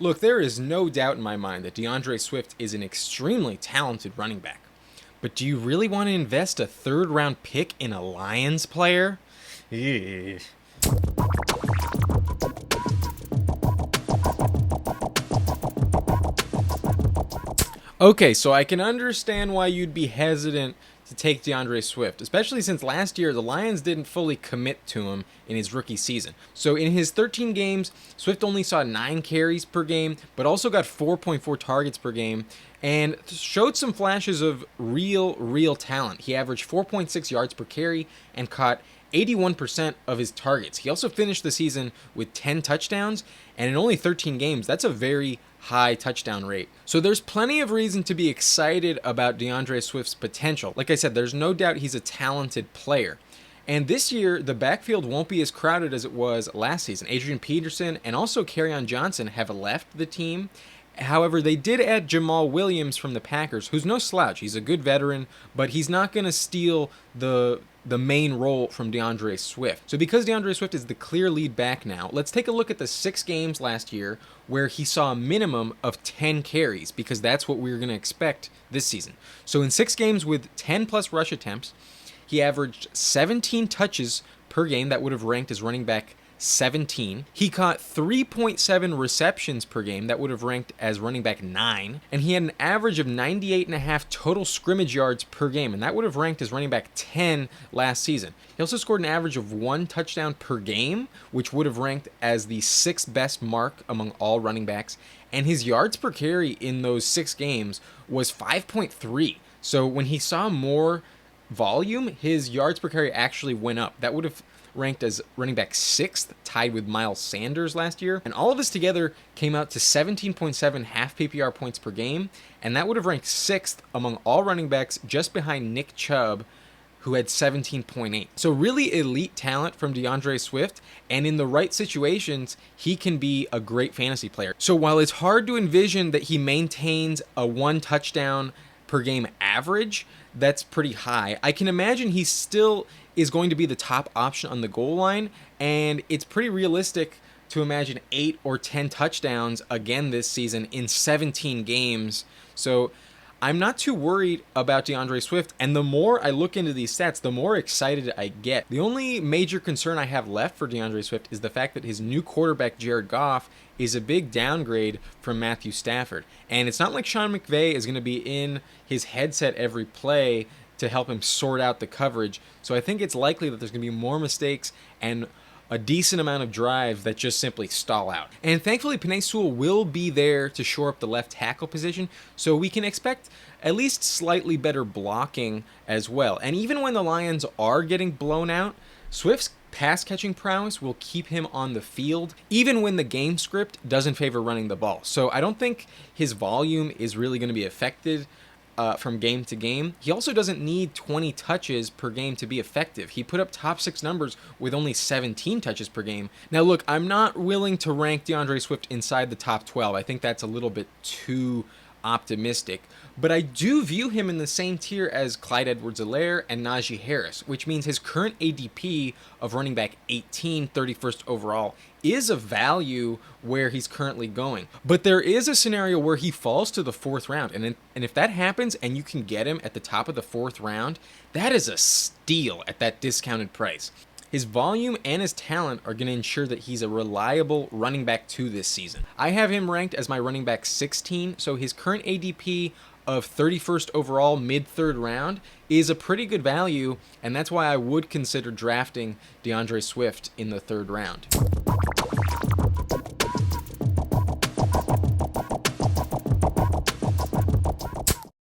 Look, there is no doubt in my mind that DAndre Swift is an extremely talented running back. But do you really want to invest a third-round pick in a Lions player? Ew. Okay, so I can understand why you'd be hesitant to take DAndre Swift, especially since last year the Lions didn't fully commit to him in his rookie season. So in his 13 games, Swift only saw 9 carries per game, but also got 4.4 targets per game, and showed some flashes of real talent. He averaged 4.6 yards per carry and caught 81% of his targets. He also finished the season with 10 touchdowns, and in only 13 games, that's a very high touchdown rate. So there's plenty of reason to be excited about DAndre Swift's potential. Like I said, there's no doubt he's a talented player. And this year, the backfield won't be as crowded as it was last season. Adrian Peterson and also Kerryon Johnson have left the team. However, they did add Jamal Williams from the Packers, who's no slouch. He's a good veteran, but he's not going to steal the main role from DAndre Swift. So because DAndre Swift is the clear lead back now, let's take a look at the 6 games last year where he saw a minimum of 10 carries, because that's what we're going to expect this season. So in 6 games with 10 plus rush attempts, he averaged 17 touches per game. That would have ranked as running back 17. He caught 3.7 receptions per game. That would have ranked as running back 9. And he had an average of 98.5 total scrimmage yards per game, and that would have ranked as running back 10 last season. He also scored an average of 1 touchdown per game, which would have ranked as the 6th best mark among all running backs. And his yards per carry in those 6 games was 5.3. So when he saw more volume, his yards per carry actually went up. That would have ranked as running back 6th, tied with Miles Sanders last year. And all of this together came out to 17.7 half PPR points per game, and that would have ranked 6th among all running backs, just behind Nick Chubb, who had 17.8. So really elite talent from DAndre Swift, and in the right situations, he can be a great fantasy player. So while it's hard to envision that he maintains a 1 touchdown per game average, that's pretty high, I can imagine he still is going to be the top option on the goal line, and it's pretty realistic to imagine 8 or 10 touchdowns again this season in 17 games. So I'm not too worried about DAndre Swift, and the more I look into these stats, the more excited I get. The only major concern I have left for DAndre Swift is the fact that his new quarterback, Jared Goff, is a big downgrade from Matthew Stafford. And it's not like Sean McVay is going to be in his headset every play to help him sort out the coverage. So I think it's likely that there's going to be more mistakes and a decent amount of drives that just simply stall out. And thankfully, Penei Sewell will be there to shore up the left tackle position, so we can expect at least slightly better blocking as well. And even when the Lions are getting blown out, Swift's pass-catching prowess will keep him on the field, even when the game script doesn't favor running the ball. So I don't think his volume is really going to be affected from game to game. He also doesn't need 20 touches per game to be effective. He put up top 6 numbers with only 17 touches per game. Now look, I'm not willing to rank DAndre Swift inside the top 12. I think that's a little bit too optimistic, but I do view him in the same tier as Clyde Edwards-Helaire and Najee Harris, which means his current ADP of running back 18, 31st overall is a value where he's currently going. But there is a scenario where he falls to the 4th round, and if that happens and you can get him at the top of the 4th round, that is a steal at that discounted price. His volume and his talent are going to ensure that he's a reliable running back 2 this season. I have him ranked as my running back 16, so his current ADP of 31st overall, mid-3rd round, is a pretty good value, and that's why I would consider drafting DAndre Swift in the 3rd round.